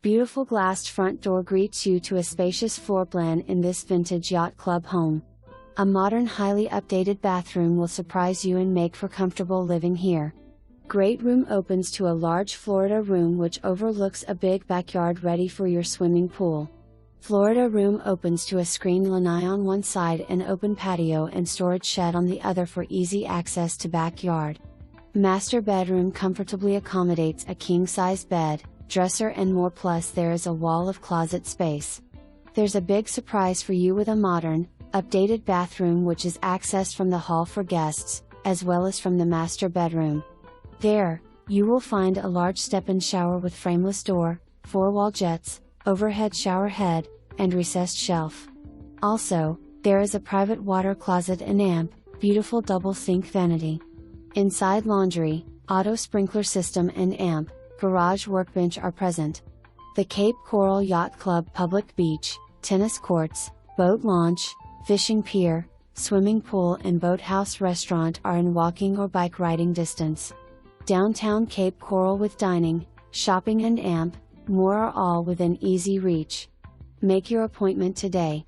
Beautiful glassed front door greets you to a spacious floor plan in this vintage yacht club home. A modern, highly updated bathroom will surprise you and make for comfortable living here. Great room opens to a large Florida room which overlooks a big backyard ready for your swimming pool. Florida room opens to a screened lanai on one side and open patio and storage shed on the other for easy access to backyard. Master bedroom comfortably accommodates a king-size bed, dresser and more, plus there is a wall of closet space. There's a big surprise for you with a modern, updated bathroom which is accessed from the hall for guests, as well as from the master bedroom. There, you will find a large step-in shower with frameless door, 4-wall jets, overhead shower head, and recessed shelf. Also, there is a private water closet and amp, beautiful double sink vanity. Inside laundry, auto sprinkler system and amp, garage workbench are present. The Cape Coral Yacht Club public beach, tennis courts, boat launch, fishing pier, swimming pool and Boathouse Restaurant are in walking or bike riding distance. Downtown Cape Coral with dining, shopping and amp, more are all within easy reach. Make your appointment today.